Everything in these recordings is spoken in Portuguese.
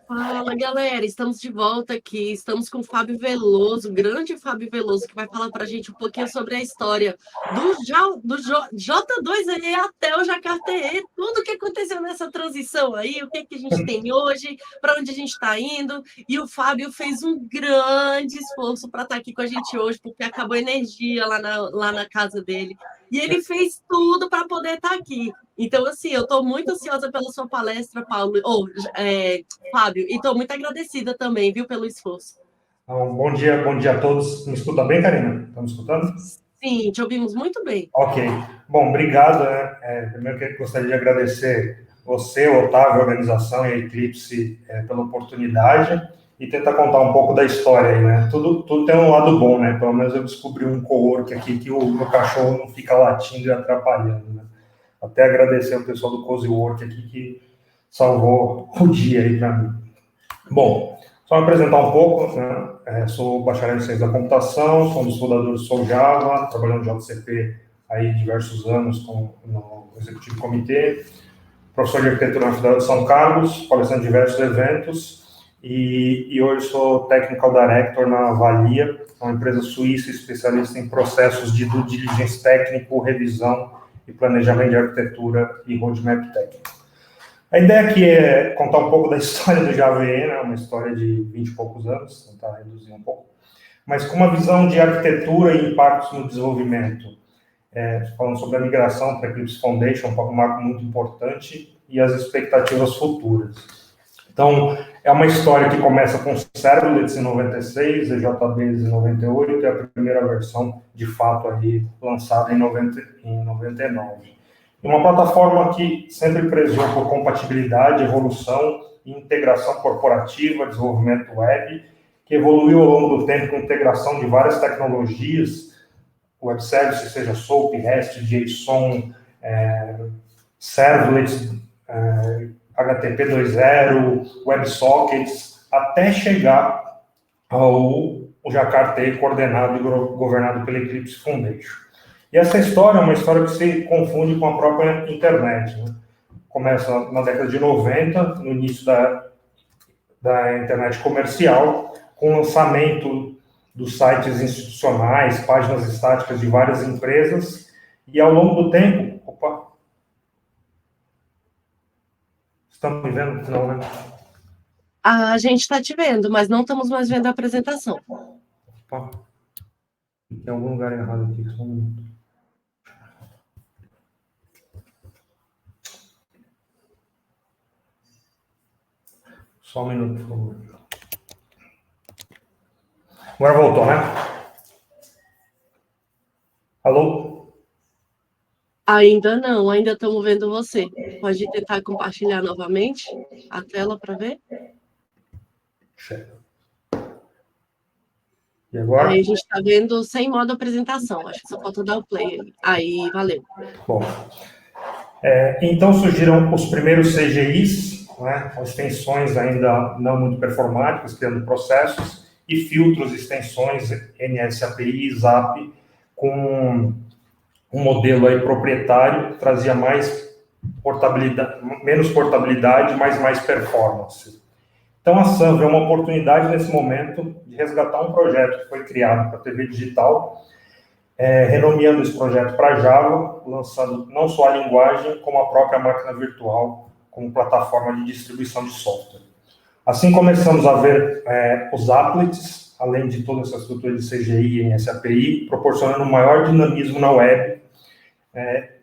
Fala, galera, estamos de volta aqui. Estamos com o Fábio Veloso, o grande Fábio Veloso, que vai falar para a gente um pouquinho sobre a história J2E até o Jacarté, tudo o que aconteceu nessa transição aí, o que, que a gente tem hoje, para onde a gente está indo. E o Fábio fez um grande esforço para estar aqui com a gente hoje, porque acabou a energia lá na casa dele. E ele fez tudo para poder estar aqui. Então, assim, eu estou muito ansiosa pela sua palestra, Paulo, Fábio, e estou muito agradecida também, viu, pelo esforço. Então, bom dia a todos. Me escuta bem, Karina? Estão me escutando? Sim, te ouvimos muito bem. Ok. Bom, obrigado, né? Primeiro que gostaria de agradecer você, o Otávio, a organização e a Eclipse pela oportunidade e tentar contar um pouco da história aí, né? Tudo tem um lado bom, né? Pelo menos eu descobri um cowork aqui que o meu cachorro não fica latindo e atrapalhando, né? Até agradecer ao pessoal do Cozy Work aqui que salvou o dia aí para mim. Bom, só me apresentar um pouco, né? Sou bacharel em ciência da computação, sou um dos fundadores do Sou Java, trabalhando no JCP aí diversos anos no executivo comitê, professor de arquitetura na Federal de São Carlos, palestrando em diversos eventos, e hoje sou Technical Director na Valia, uma empresa suíça especialista em processos de due diligence técnico, revisão e planejamento de arquitetura e roadmap técnico. A ideia aqui é contar um pouco da história do Java EE, né? Uma história de 20 e poucos anos, tentar reduzir um pouco, mas com uma visão de arquitetura e impactos no desenvolvimento. Falando sobre a migração para Eclipse Foundation, um marco muito importante, e as expectativas futuras. Então, é uma história que começa com Servlets em 96, EJBs em 98, e a primeira versão, de fato, aí, lançada em 99. Uma plataforma que sempre prezou por compatibilidade, evolução e integração corporativa, desenvolvimento web, que evoluiu ao longo do tempo com integração de várias tecnologias, web services, seja SOAP, REST, JSON, Servlets, HTTP 2.0, WebSockets, até chegar ao Jacarté, coordenado e governado pela Eclipse Foundation. E essa história é uma história que se confunde com a própria internet, né? Começa na década de 90, no início da internet comercial, com o lançamento dos sites institucionais, páginas estáticas de várias empresas, e ao longo do tempo... Opa! Estão me vendo? Não, né? A gente está te vendo, mas não estamos mais vendo a apresentação. Opa! Tem algum lugar errado aqui, só um minuto. Só um minuto, por favor. Agora voltou, né? Alô? Ainda não, ainda estamos vendo você. Pode tentar compartilhar novamente a tela para ver? Certo. E agora? Aí a gente está vendo sem modo apresentação. Acho que só falta dar o play. Aí, valeu. Bom, então surgiram os primeiros CGIs, né, extensões ainda não muito performáticas, criando processos, e filtros, extensões, NSAPI, ZAP, com um modelo aí proprietário, que trazia menos portabilidade, mas mais performance. Então a Sun vê uma oportunidade nesse momento de resgatar um projeto que foi criado para a TV digital, renomeando esse projeto para Java, lançando não só a linguagem, como a própria máquina virtual como plataforma de distribuição de software. Assim começamos a ver os applets, além de toda essa estrutura de CGI e NSAPI, proporcionando um maior dinamismo na web,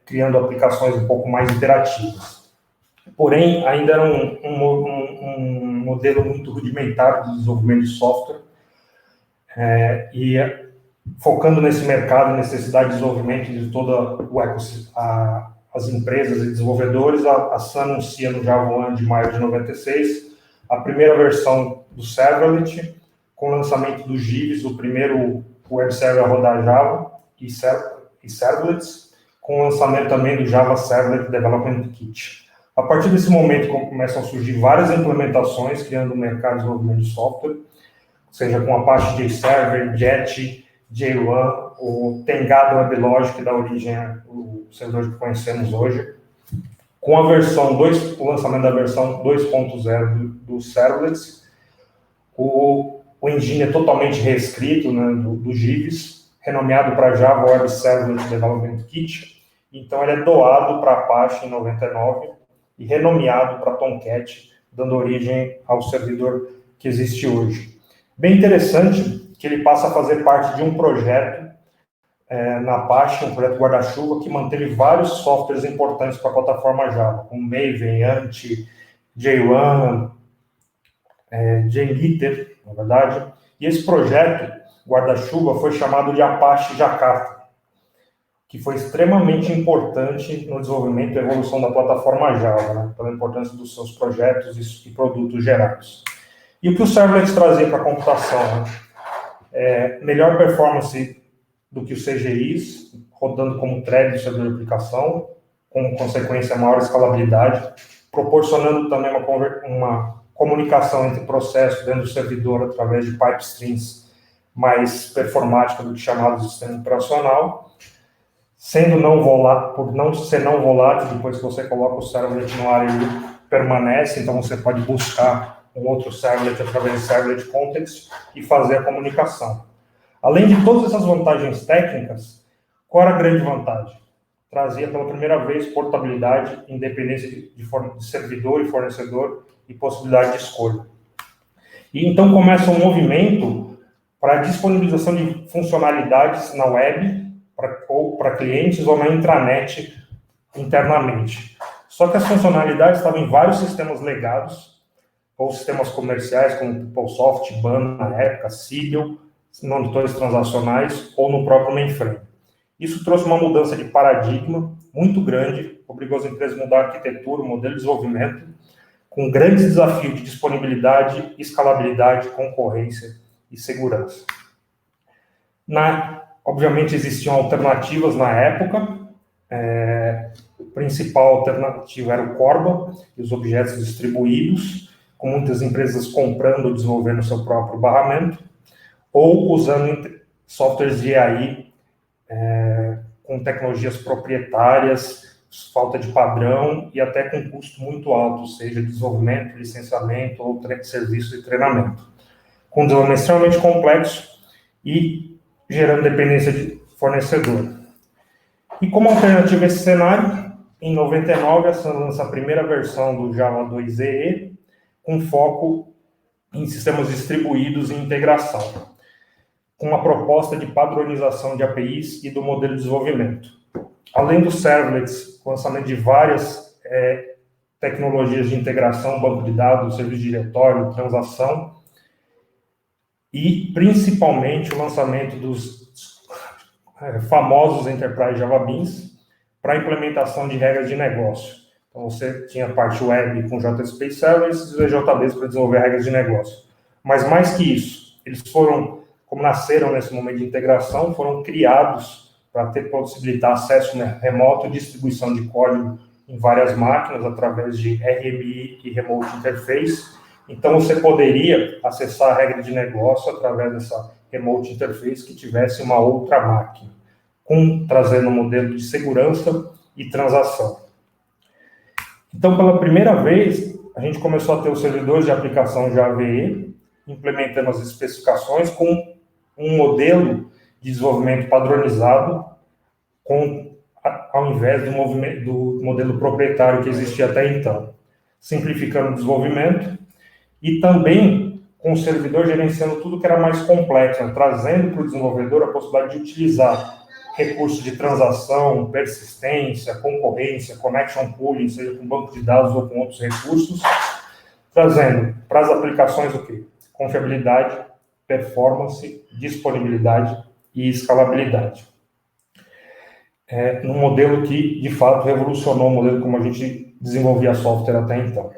criando aplicações um pouco mais interativas. Porém, ainda era um modelo muito rudimentar de desenvolvimento de software, e focando nesse mercado, necessidade de desenvolvimento de todo o ecossistema, as empresas e desenvolvedores, a Sun anuncia no Java 1 de maio de 96 a primeira versão do Servlet, com o lançamento do Gives, o primeiro web server a rodar Java e Servlets, com o lançamento também do Java Servlet Development Kit. A partir desse momento começam a surgir várias implementações, criando um mercado de desenvolvimento de software, seja com Apache JServer, Jet, J1, o Tengado WebLogic, que dá origem ao servidor que conhecemos hoje, Com a versão 2, o lançamento da versão 2.0 do Servlets, o engine é totalmente reescrito, né, do Jeeves, renomeado para Java Web Servlet Development Kit. Então, ele é doado para Apache em 99 e renomeado para Tomcat, dando origem ao servidor que existe hoje. Bem interessante que ele passa a fazer parte de um projeto na Apache, um projeto guarda-chuva, que manteve vários softwares importantes para a plataforma Java, como Maven, Ant, J1, JMeter, na verdade. E esse projeto guarda-chuva foi chamado de Apache Jakarta, que foi extremamente importante no desenvolvimento e evolução da plataforma Java, né, pela importância dos seus projetos e produtos gerados. E o que o Servlet trazia para a computação? Né? Melhor performance do que os CGIs, rodando como thread do servidor de aplicação, com consequência maior escalabilidade, proporcionando também uma comunicação entre processos dentro do servidor através de pipe streams mais performática do que chamado de sistema operacional, sendo não volátil, por não ser não volátil, depois que você coloca o servlet no ar, ele permanece, então você pode buscar um outro servlet através de servlet context e fazer a comunicação. Além de todas essas vantagens técnicas, qual era a grande vantagem? Trazia pela primeira vez portabilidade, independência de servidor e fornecedor e possibilidade de escolha. E então começa um movimento para a disponibilização de funcionalidades na web, ou para clientes, ou na intranet internamente. Só que as funcionalidades estavam em vários sistemas legados, ou sistemas comerciais, como PeopleSoft, BAN na época, Siebel, monitores transacionais, ou no próprio mainframe. Isso trouxe uma mudança de paradigma muito grande, obrigou as empresas a mudar a arquitetura, o modelo de desenvolvimento, com grandes desafios de disponibilidade, escalabilidade, concorrência e segurança. Obviamente, existiam alternativas na época. A principal alternativa era o Corba e os objetos distribuídos, com muitas empresas comprando ou desenvolvendo seu próprio barramento, ou usando softwares de AI com tecnologias proprietárias, falta de padrão e até com custo muito alto, seja desenvolvimento, licenciamento ou serviço de treinamento. Com um desenvolvimento extremamente complexo e gerando dependência de fornecedor. E como alternativa a esse cenário, em 99, a Sun lança a primeira versão do Java 2EE, com foco em sistemas distribuídos e integração, com uma proposta de padronização de APIs e do modelo de desenvolvimento. Além dos servlets, o lançamento de várias tecnologias de integração, banco de dados, serviço diretório, transação, e principalmente o lançamento dos famosos Enterprise Java Beans para implementação de regras de negócio. Então, você tinha a parte web com JSP Servers e os EJBs para desenvolver regras de negócio. Mas mais que isso, eles foram, como nasceram nesse momento de integração, foram criados para possibilitar acesso remoto e distribuição de código em várias máquinas através de RMI e Remote Interface. Então, você poderia acessar a regra de negócio através dessa Remote Interface que tivesse uma outra máquina, trazendo um modelo de segurança e transação. Então, pela primeira vez, a gente começou a ter os servidores de aplicação Java EE, implementando as especificações com um modelo de desenvolvimento padronizado, ao invés do modelo proprietário que existia até então, simplificando o desenvolvimento e também com o servidor gerenciando tudo que era mais complexo, né, trazendo para o desenvolvedor a possibilidade de utilizar recursos de transação, persistência, concorrência, connection pooling, seja com banco de dados ou com outros recursos, trazendo para as aplicações o quê? Confiabilidade, performance, disponibilidade e escalabilidade. Num modelo que, de fato, revolucionou o modelo como a gente desenvolvia software até então.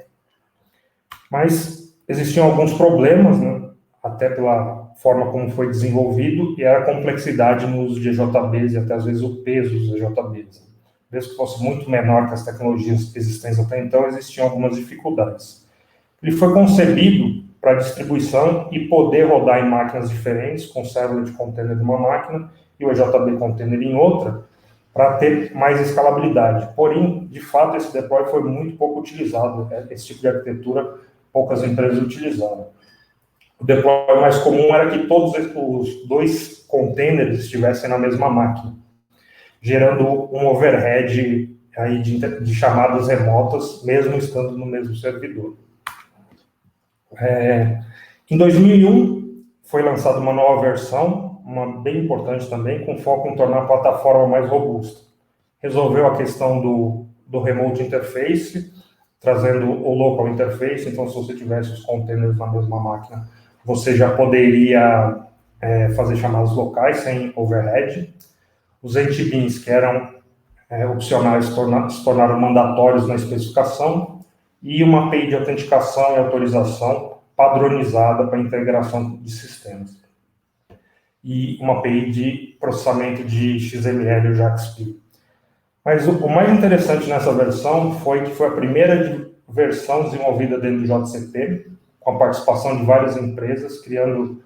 Mas existiam alguns problemas, né, até pela forma como foi desenvolvido, e era a complexidade no uso de EJBs e até às vezes o peso dos EJBs. Mesmo que fosse muito menor que as tecnologias existentes até então, existiam algumas dificuldades. Ele foi concebido para distribuição e poder rodar em máquinas diferentes, com servlet container de uma máquina e o EJB container em outra, para ter mais escalabilidade. Porém, de fato, esse deploy foi muito pouco utilizado. Esse tipo de arquitetura, poucas empresas utilizaram. O deploy mais comum era que todos os 2 containers estivessem na mesma máquina, gerando um overhead aí de chamadas remotas, mesmo estando no mesmo servidor. Em 2001, foi lançada uma nova versão, uma bem importante também, com foco em tornar a plataforma mais robusta. Resolveu a questão do remote interface, trazendo o local interface. Então, se você tivesse os containers na mesma máquina, você já poderia fazer chamadas locais sem overhead. Os NTBeans, que eram opcionais, se tornaram mandatórios na especificação, e uma API de autenticação e autorização padronizada para integração de sistemas. E uma API de processamento de XML, o JAXP. Mas o mais interessante nessa versão foi que foi a primeira versão desenvolvida dentro do JCP, com a participação de várias empresas, criando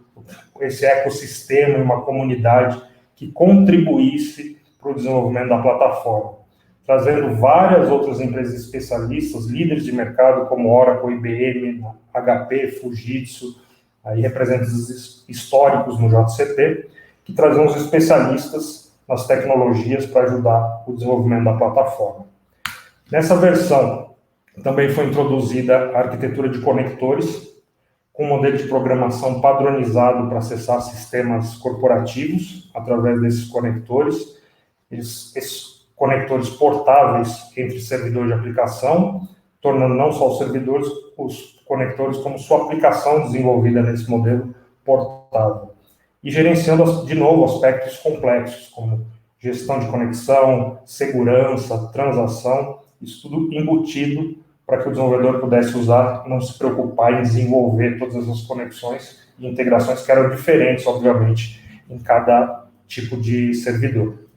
esse ecossistema e uma comunidade que contribuísse para o desenvolvimento da plataforma, trazendo várias outras empresas especialistas, líderes de mercado como Oracle, IBM, HP, Fujitsu, aí representantes históricos no JCP, que traziam os especialistas nas tecnologias para ajudar o desenvolvimento da plataforma. Nessa versão, também foi introduzida a arquitetura de conectores, com um modelo de programação padronizado para acessar sistemas corporativos através desses conectores. Esses conectores portáveis entre servidor de aplicação, tornando não só os servidores, os conectores como sua aplicação desenvolvida nesse modelo portável. E gerenciando, de novo, aspectos complexos, como gestão de conexão, segurança, transação, isso tudo embutido para que o desenvolvedor pudesse usar, não se preocupar em desenvolver todas essas conexões e integrações que eram diferentes, obviamente, em cada tipo de servidor.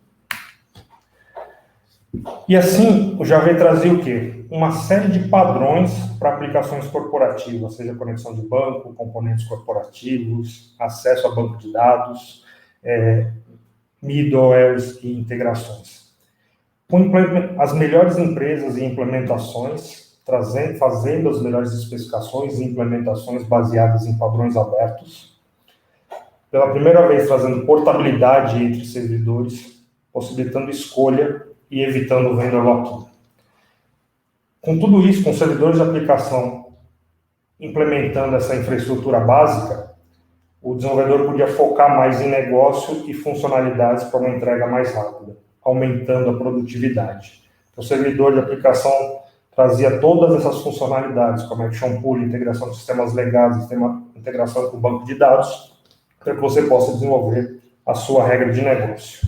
E assim, o Java trazia o quê? Uma série de padrões para aplicações corporativas, seja conexão de banco, componentes corporativos, acesso a banco de dados, middlewares e integrações. Com as melhores empresas e implementações, fazendo as melhores especificações e implementações baseadas em padrões abertos. Pela primeira vez, trazendo portabilidade entre servidores, possibilitando escolha e evitando vendor lock-in. Com tudo isso, com servidores de aplicação implementando essa infraestrutura básica, o desenvolvedor podia focar mais em negócio e funcionalidades para uma entrega mais rápida, aumentando a produtividade. O servidor de aplicação trazia todas essas funcionalidades, como action pool, integração de sistemas legais, integração com o banco de dados, para que você possa desenvolver a sua regra de negócio.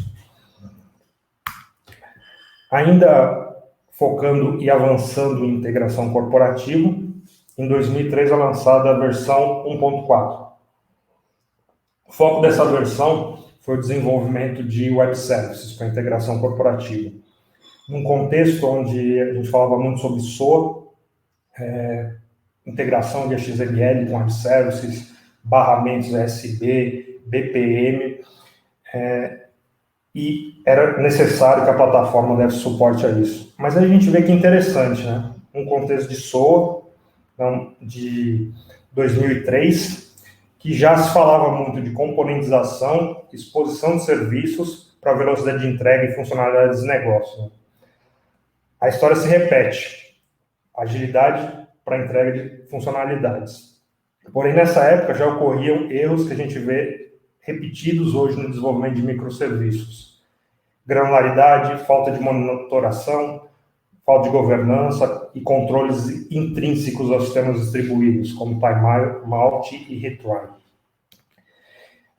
Ainda focando e avançando em integração corporativa, em 2003 é lançada a versão 1.4. O foco dessa versão foi o desenvolvimento de web services para integração corporativa. Num contexto onde a gente falava muito sobre SOA, integração de XML com web services, barramentos USB, BPM, e era necessário que a plataforma desse suporte a isso. Mas aí a gente vê que é interessante, né? Um contexto de SOA, de 2003, que já se falava muito de componentização, exposição de serviços para velocidade de entrega e funcionalidades de negócio, né? A história se repete, agilidade para entrega de funcionalidades. Porém, nessa época já ocorriam erros que a gente vê repetidos hoje no desenvolvimento de microserviços. Granularidade, falta de monitoração, falta de governança e controles intrínsecos aos sistemas distribuídos, como timeout e retry.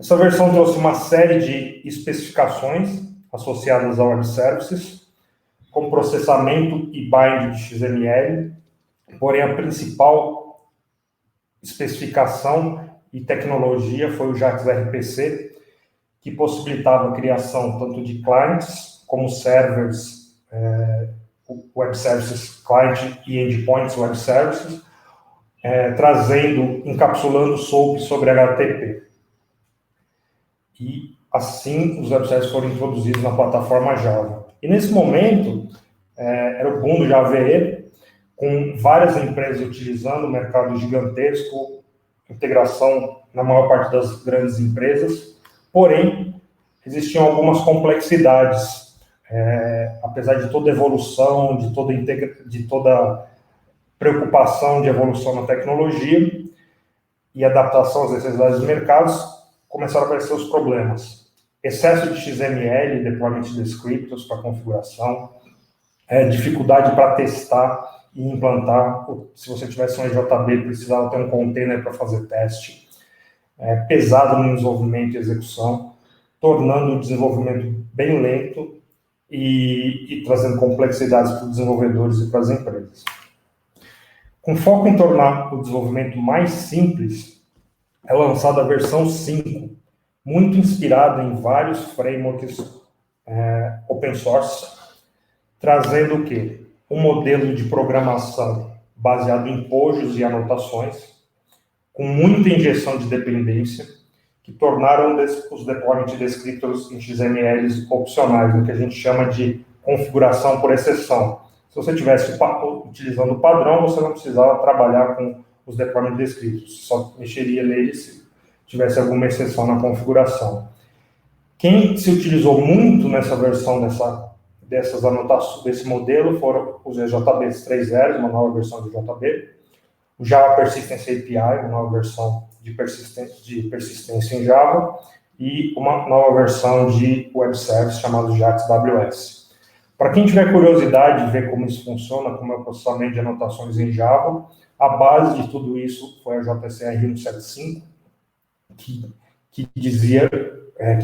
Essa versão trouxe uma série de especificações associadas a web services, como processamento e bind de XML, porém a principal especificação e tecnologia foi o JAX RPC, que possibilitava a criação tanto de clients como servers, web services client e endpoints web services, encapsulando SOAP sobre HTTP. E assim os web services foram introduzidos na plataforma Java. E nesse momento, era o boom do Java EE, com várias empresas utilizando, mercado gigantesco, integração na maior parte das grandes empresas, porém, existiam algumas complexidades, apesar de toda evolução, de toda preocupação de evolução na tecnologia e adaptação às necessidades dos mercados, começaram a aparecer os problemas. Excesso de XML, deployment de scripts para configuração, dificuldade para testar e implantar. Se você tivesse um EJB, precisava ter um container para fazer teste. Pesado no desenvolvimento e execução, tornando o desenvolvimento bem lento e trazendo complexidades para os desenvolvedores e para as empresas. Com foco em tornar o desenvolvimento mais simples, é lançada a versão 5, muito inspirada em vários frameworks open source, trazendo o quê? Um modelo de programação baseado em pojos e anotações, com muita injeção de dependência, que tornaram os deployment descriptors em XMLs opcionais, o que a gente chama de configuração por exceção. Se você estivesse utilizando o padrão, você não precisava trabalhar com os deployment descriptors, só mexeria neles se tivesse alguma exceção na configuração. Quem se utilizou muito nessa versão dessas anotações, desse modelo, foram os EJBs 3.0, uma nova versão do JB, o Java Persistence API, uma nova versão de persistência em Java, e uma nova versão de Web Service chamada JAX-WS. Para quem tiver curiosidade de ver como isso funciona, como é o processamento de anotações em Java, a base de tudo isso foi a JCR 175, que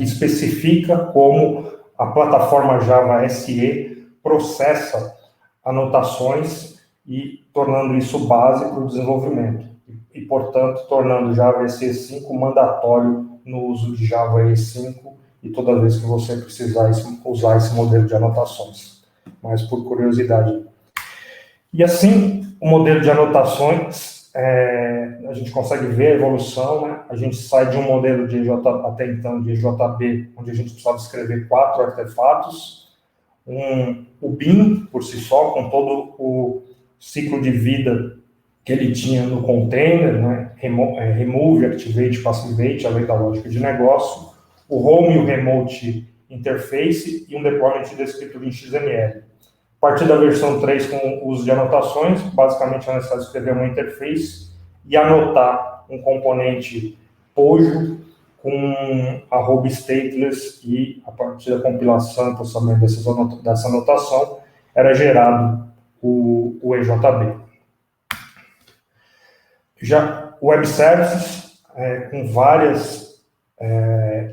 especifica como a plataforma Java SE processa anotações e tornando isso base para o desenvolvimento. E, portanto, tornando o Java SE 5 mandatório no uso de Java E5 e toda vez que você precisar usar esse modelo de anotações. Mas por curiosidade. E assim, o modelo de anotações, a gente consegue ver a evolução, né? A gente sai de um modelo de até então de EJB, onde a gente precisava escrever 4 artefatos, o bin por si só, com todo o ciclo de vida que ele tinha no container, né? Remove, activate, passivate, além da lógica de negócio, o home e o remote interface e um deployment descriptor em XML. A partir da versão 3, com o uso de anotações, basicamente é necessário escrever uma interface e anotar um componente pojo com @stateless, e a partir da compilação e processamento dessa anotação era gerado o EJB. Já o Web Services, com várias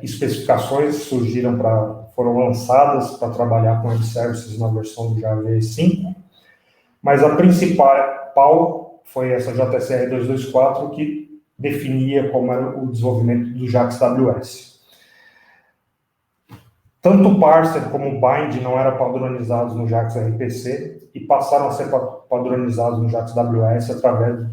especificações foram lançadas para trabalhar com Web Services na versão do Java E5, mas a principal foi essa JCR 224, que definia como era o desenvolvimento do JAX-WS. Tanto o parser como o bind não eram padronizados no JAX RPC e passaram a ser padronizados no JAX-WS através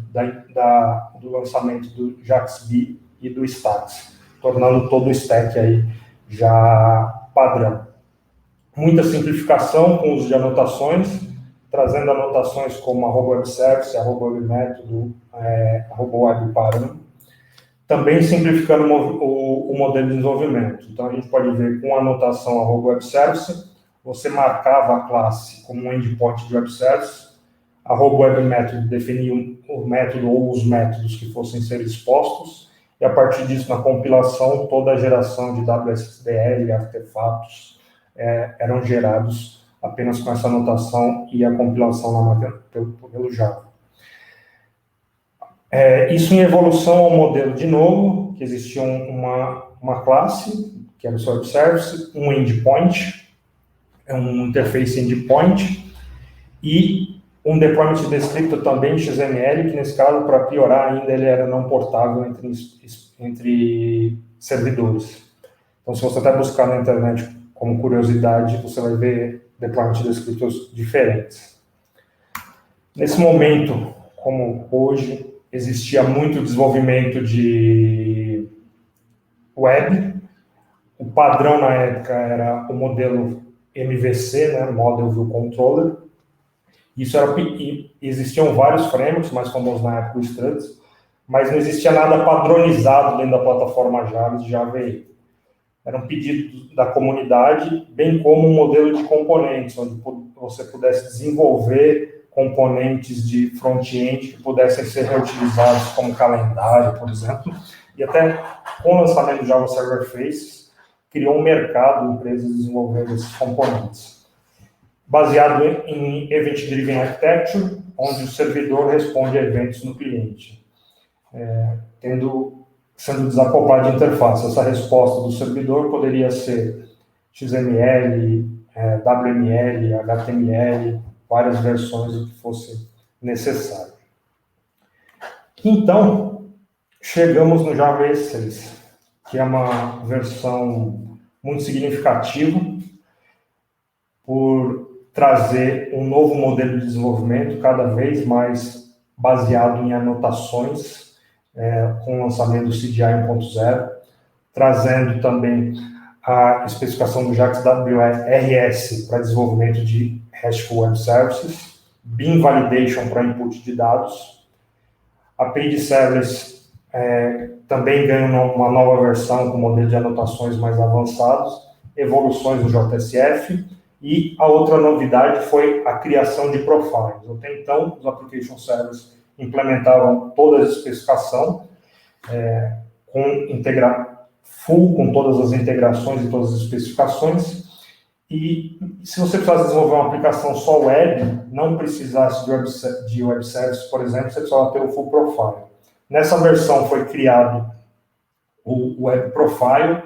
do lançamento do JAX-B e do Stacks, tornando todo o stack aí já padrão. Muita simplificação com o uso de anotações, trazendo anotações como @webservice, @webmétodo, @webparam. Também simplificando o modelo de desenvolvimento. Então, a gente pode ver com a anotação @webservice, você marcava a classe como um endpoint de webservice, @webmétodo definia o método ou os métodos que fossem ser expostos, e a partir disso, na compilação, toda a geração de WSDL e artefatos eram gerados apenas com essa anotação e a compilação na máquina pelo Java. Isso em evolução ao modelo de novo, que existia uma classe, que era o seu web service, um endpoint, um interface endpoint, e um deployment descriptor também em XML, que nesse caso, para piorar ainda, ele era não portável entre servidores. Então, se você até buscar na internet como curiosidade, você vai ver deployment descriptors diferentes. Nesse momento, como hoje, existia muito desenvolvimento de web. O padrão na época era o modelo MVC, né, Model View Controller. Existiam vários frameworks, mais famosos na época, o Struts, mas não existia nada padronizado dentro da plataforma Java de Java EE. Era um pedido da comunidade, bem como um modelo de componentes, onde você pudesse desenvolver componentes de front-end que pudessem ser reutilizados como calendário, por exemplo. E até com o lançamento do Java Server Faces, criou um mercado de empresas desenvolvendo esses componentes. Baseado em Event Driven Architecture, onde o servidor responde a eventos no cliente, sendo desacoplado de interface. Essa resposta do servidor poderia ser XML, WML, HTML, várias versões do que fosse necessário. Então, chegamos no Java EE 6, que é uma versão muito significativa por trazer um novo modelo de desenvolvimento, cada vez mais baseado em anotações, com o lançamento do CDI 1.0, trazendo também a especificação do JAX WRS para desenvolvimento de RESTful Web Services, Beam Validation para input de dados. A API de Serverless também ganha uma nova versão com modelo de anotações mais avançados, evoluções no JSF, e a outra novidade foi a criação de profiles. Até então, os application servers implementavam toda a especificação, com todas as integrações e todas as especificações, e se você precisasse desenvolver uma aplicação só web, não precisasse de web service, por exemplo, você precisava ter o full profile. Nessa versão foi criado o web profile,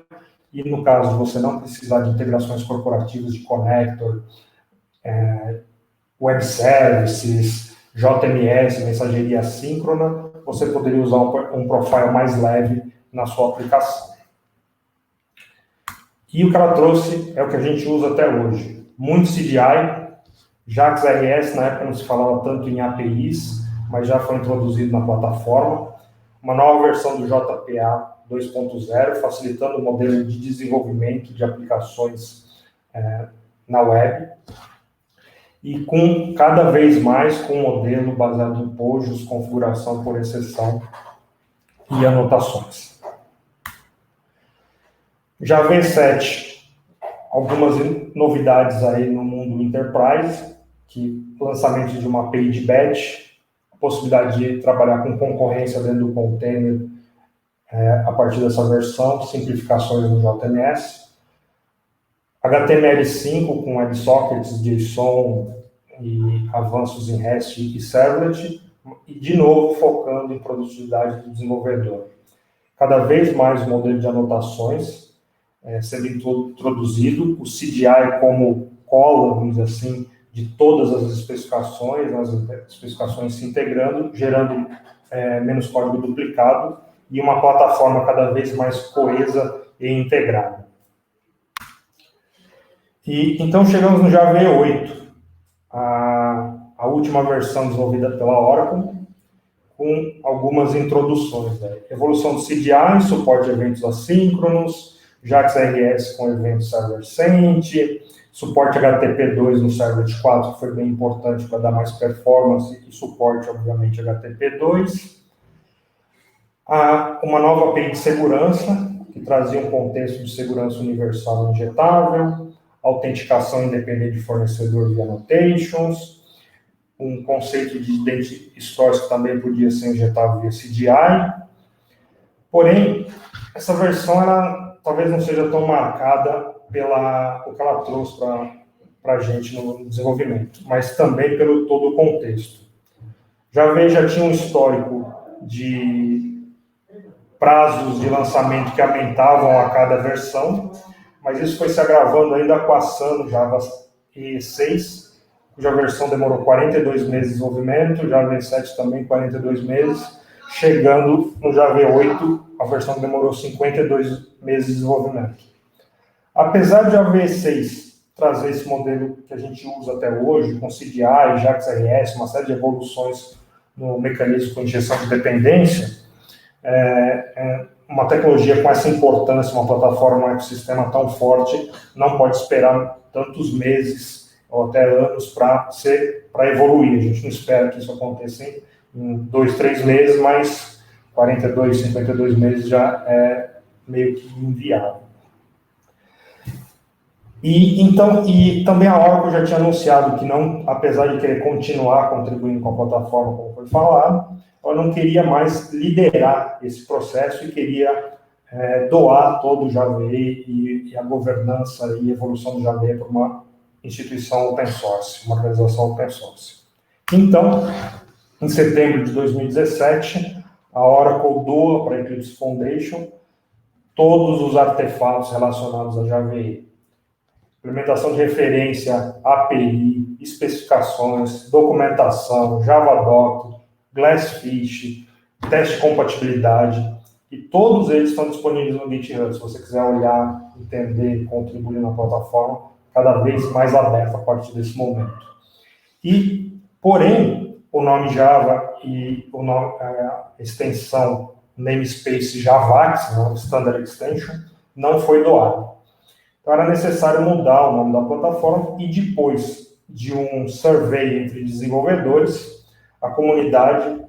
e no caso de você não precisar de integrações corporativas de connector, web services, JMS, mensageria assíncrona, você poderia usar um profile mais leve na sua aplicação. E o que ela trouxe é o que a gente usa até hoje. Muito CDI, JAX RS, na época não se falava tanto em APIs, mas já foi introduzido na plataforma. Uma nova versão do JPA 2.0, facilitando o modelo de desenvolvimento de aplicações na web. E com cada vez mais com um modelo baseado em POJOS, configuração por exceção e anotações. Java EE 7, algumas novidades aí no mundo Enterprise, que lançamento de uma API de batch, a possibilidade de trabalhar com concorrência dentro do container a partir dessa versão, simplificações no JMS, HTML5 com WebSockets, JSON e avanços em REST e Servlet, e de novo focando em produtividade do desenvolvedor. Cada vez mais o modelo de anotações sendo introduzido, o CDI como cola, vamos dizer assim, de todas as especificações, as especificações se integrando, gerando menos código duplicado e uma plataforma cada vez mais coesa e integrada. E então chegamos no Java EE 8, a última versão desenvolvida pela Oracle, com algumas introduções. Evolução do CDI, suporte a eventos assíncronos, JAX RS com evento server sent, suporte HTTP2 no Servlet 4, que foi bem importante para dar mais performance, e suporte, obviamente, HTTP2. Uma nova API de segurança, que trazia um contexto de segurança universal injetável, autenticação independente de fornecedor via annotations, um conceito de identity stores que também podia ser injetável via CDI. Porém, essa versão ela talvez não seja tão marcada o que ela trouxe para a gente no desenvolvimento, mas também pelo todo o contexto. Java EE já tinha um histórico de prazos de lançamento que aumentavam a cada versão, mas isso foi se agravando ainda com a SAN no Java EE 6, cuja versão demorou 42 meses de desenvolvimento, Java EE 7 também 42 meses, chegando no Java EE 8, a versão que demorou 52 meses de desenvolvimento. Apesar de Java EE 6 trazer esse modelo que a gente usa até hoje, com CDI, JAX RS, uma série de evoluções no mecanismo com injeção de dependência, uma tecnologia com essa importância, uma plataforma, um ecossistema tão forte, não pode esperar tantos meses ou até anos para evoluir. A gente não espera que isso aconteça em 2, 3 meses, mas 42, 52 meses já é meio que inviável. E também a Oracle já tinha anunciado que não, apesar de querer continuar contribuindo com a plataforma, como foi falado, ela não queria mais liderar esse processo e queria doar todo o JVE e a governança e evolução do JVE para uma instituição open source, uma organização open source. Então, em setembro de 2017, a Oracle doa para a Eclipse Foundation todos os artefatos relacionados a JVE. Implementação de referência, API, especificações, documentação, Javadoc, Glassfish, teste de compatibilidade, e todos eles estão disponíveis no GitHub. Se você quiser olhar, entender, contribuir na plataforma, cada vez mais aberta a partir desse momento. Porém, o nome Java e a extensão namespace Javax, né, Standard Extension, não foi doado. Então, era necessário mudar o nome da plataforma e depois de um survey entre desenvolvedores, a comunidade,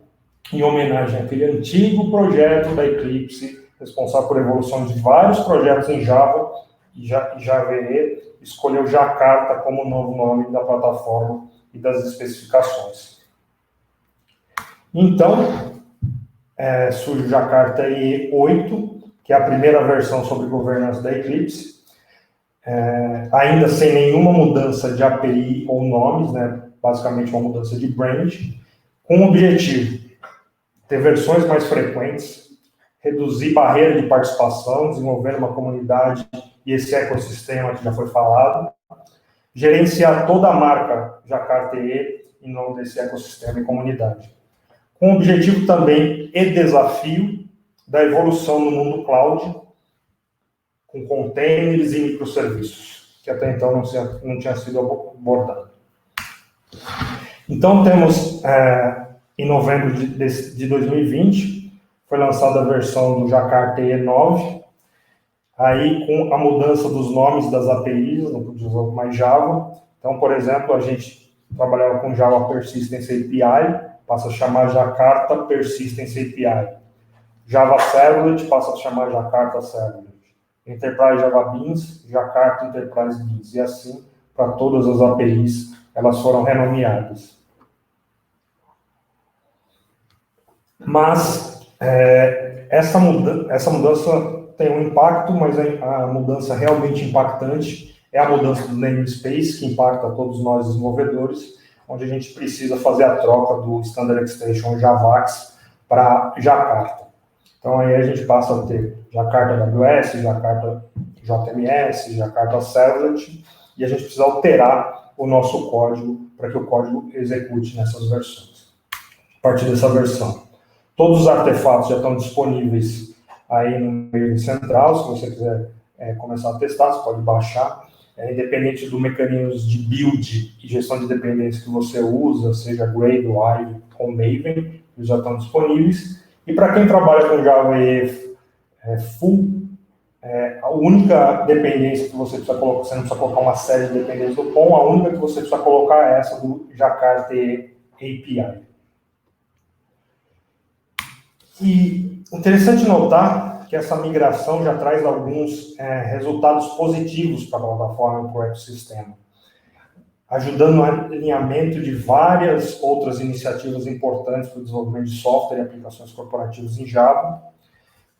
em homenagem àquele antigo projeto da Eclipse, responsável por evolução de vários projetos em Java e JVE, escolheu Jakarta como novo nome da plataforma e das especificações. Então, surge o Jakarta IE 8, que é a primeira versão sobre governança da Eclipse, ainda sem nenhuma mudança de API ou nomes, né? Basicamente uma mudança de brand, com o objetivo de ter versões mais frequentes, reduzir barreira de participação, desenvolver uma comunidade e esse ecossistema que já foi falado, gerenciar toda a marca Jakarta IE em nome desse ecossistema e comunidade. Com o objetivo também e desafio da evolução no mundo cloud, com containers e microserviços, que até então não tinha sido abordado. Então, temos, em novembro de 2020, foi lançada a versão do Jakarta IE 9, aí com a mudança dos nomes das APIs, não podia usar mais Java. Então, por exemplo, a gente trabalhava com Java Persistence API, passa a chamar Jakarta Persistence API. Java Servlet passa a chamar Jakarta Servlet. Enterprise Java Beans, Jakarta Enterprise Beans, e assim para todas as APIs, elas foram renomeadas. Mas essa mudança tem um impacto, mas a mudança realmente impactante é a mudança do namespace, que impacta todos nós desenvolvedores, onde a gente precisa fazer a troca do Standard Extension Javax para Jakarta. Então, aí a gente passa a ter Jakarta AWS, Jakarta JMS, Jakarta Servlet, e a gente precisa alterar o nosso código para que o código execute nessas versões. A partir dessa versão. Todos os artefatos já estão disponíveis aí no meio central. Se você quiser começar a testar, você pode baixar. Independente do mecanismo de build e gestão de dependência que você usa, seja Gradle, Hive ou Maven, eles já estão disponíveis. E para quem trabalha com Java EE full, a única dependência que você precisa colocar, você não precisa colocar uma série de dependências do POM, a única que você precisa colocar é essa do Jakarta EE API. E interessante notar que essa migração já traz alguns resultados positivos para a plataforma e para o ecossistema, ajudando no alinhamento de várias outras iniciativas importantes para o desenvolvimento de software e aplicações corporativas em Java,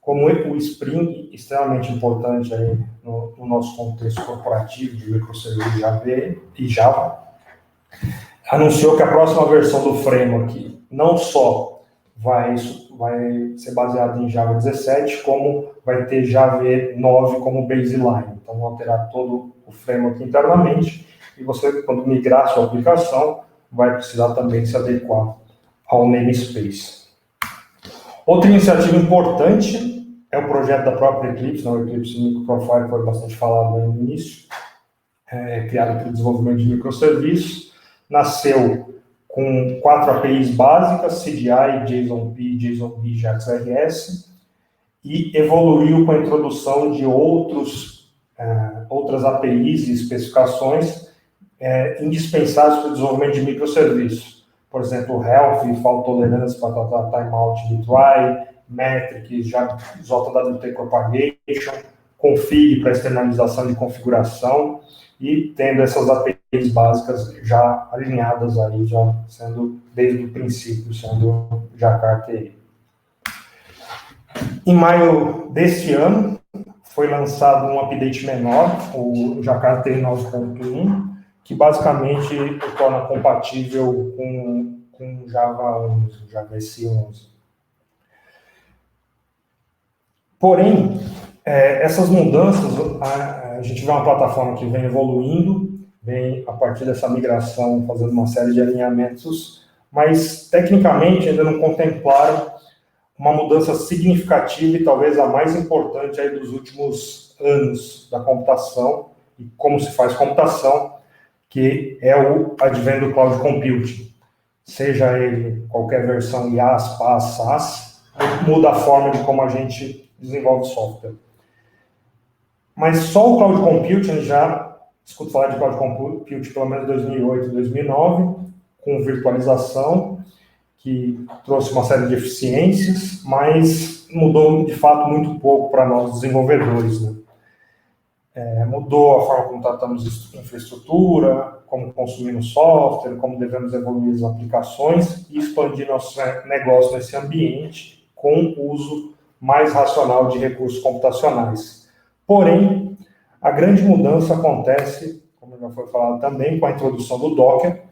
como o Spring, extremamente importante aí no nosso contexto corporativo de microserviços e Java, anunciou que a próxima versão do framework não só vai ser baseada em Java 17, como vai ter Java 9 como baseline. Então, vão alterar todo o framework internamente, e você, quando migrar sua aplicação, vai precisar também se adequar ao namespace. Outra iniciativa importante é o projeto da própria Eclipse, o Eclipse Microprofile, foi bastante falado aí no início, criado para o desenvolvimento de microserviços, nasceu com 4 APIs básicas, CDI, JSONP, JSONB e JAX-RS, e evoluiu com a introdução de outras APIs e especificações indispensáveis para o desenvolvimento de microserviços. Por exemplo, Health, Fault Tolerance para tratar timeout de try, Metrics, JWT Propagation, Config para externalização de configuração, e tendo essas APIs básicas já alinhadas aí, já sendo, desde o princípio, sendo Jakarta TI. Em maio deste ano, foi lançado um update menor, o Jakarta TI 9.1, que basicamente o torna compatível com Java 11, Java SE11. Porém, essas mudanças, a gente vê uma plataforma que vem evoluindo, vem a partir dessa migração fazendo uma série de alinhamentos, mas tecnicamente ainda não contemplaram uma mudança significativa e talvez a mais importante aí dos últimos anos da computação e como se faz computação, que é o advento do Cloud Computing. Seja ele qualquer versão IaaS, PaaS, SaaS, muda a forma de como a gente desenvolve software. Mas só o Cloud Computing, já escuto falar de Cloud Computing pelo menos 2008, 2009, com virtualização, que trouxe uma série de eficiências, mas mudou, de fato, muito pouco para nós desenvolvedores, né? Mudou a forma como tratamos infraestrutura, como consumimos software, como devemos evoluir as aplicações e expandir nosso negócio nesse ambiente com o uso mais racional de recursos computacionais. Porém, a grande mudança acontece, como já foi falado também, com a introdução do Docker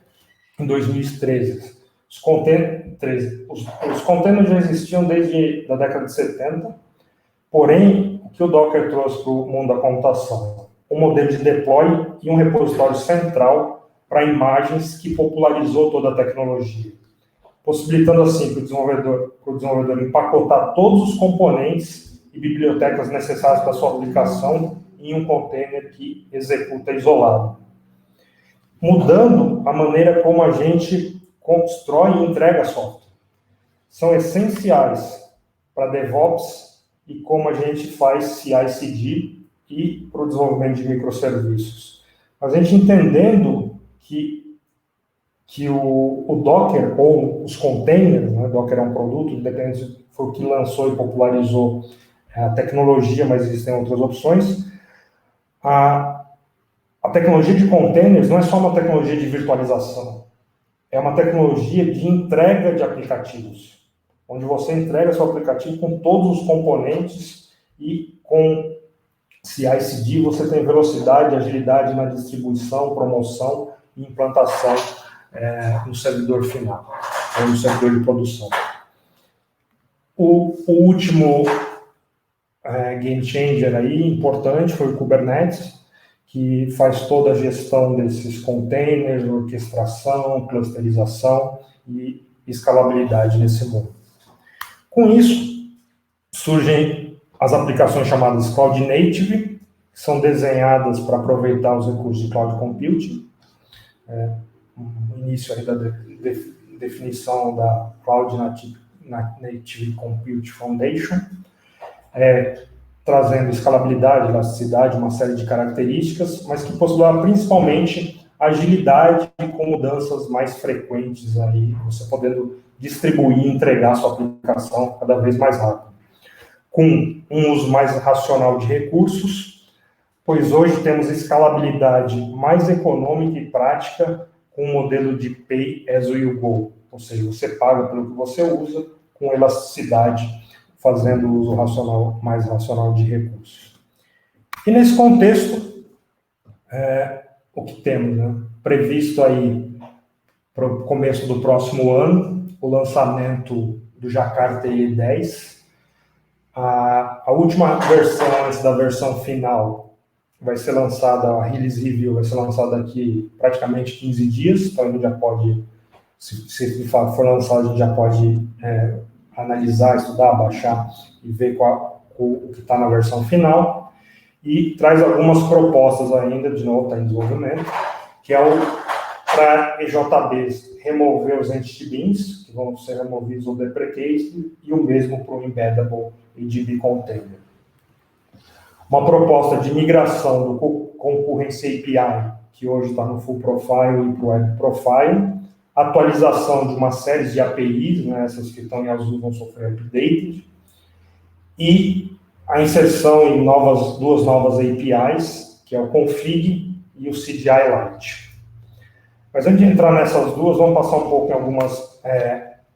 em 2013. Os containers já existiam desde a década de 70, porém, o que o Docker trouxe para o mundo da computação? Um modelo de deploy e um repositório central para imagens que popularizou toda a tecnologia, possibilitando assim para o desenvolvedor empacotar todos os componentes e bibliotecas necessárias para a sua aplicação em um container que executa isolado, mudando a maneira como a gente constrói e entrega software. São essenciais para DevOps e como a gente faz CI/CD e para o desenvolvimento de microserviços. A gente entendendo que o Docker, ou os containers, né? Docker é um produto, independente, foi o que lançou e popularizou a tecnologia, mas existem outras opções. A tecnologia de containers não é só uma tecnologia de virtualização, é uma tecnologia de entrega de aplicativos, onde você entrega seu aplicativo com todos os componentes e com CI/CD você tem velocidade e agilidade na distribuição, promoção e implantação no servidor final, ou no servidor de produção. O último game changer aí, importante, foi o Kubernetes, que faz toda a gestão desses containers, orquestração, clusterização e escalabilidade nesse mundo. Com isso, surgem as aplicações chamadas Cloud Native, que são desenhadas para aproveitar os recursos de Cloud Computing. O início aí da definição da Cloud Native Compute Foundation, trazendo escalabilidade, elasticidade, uma série de características, mas que possibilitam principalmente agilidade com mudanças mais frequentes aí, você podendo distribuir e entregar sua aplicação cada vez mais rápido. Com um uso mais racional de recursos, pois hoje temos escalabilidade mais econômica e prática com um modelo de Pay as you go, ou seja, você paga pelo que você usa, com elasticidade, fazendo o uso mais racional de recursos. E nesse contexto, o que temos, né? Previsto aí para o começo do próximo ano, o lançamento do Jakarta TI 10. A última versão, antes da versão final, vai ser lançada, a Release Review vai ser lançada daqui praticamente 15 dias, então a gente já pode, se de fato for lançado, a gente já pode analisar, estudar, baixar e ver o que está na versão final, e traz algumas propostas ainda, de novo, está em desenvolvimento, que é para EJBs remover os entity beans, que vão ser removidos ou deprecated, e o mesmo para o embeddable EDB container. Uma proposta de migração do Concurrency API, que hoje está no Full Profile e para o Web Profile, atualização de uma série de APIs, né, essas que estão em azul vão sofrer update, e a inserção em duas novas APIs, que é o Config e o CDI Lite. Mas antes de entrar nessas duas, vamos passar um pouco em algumas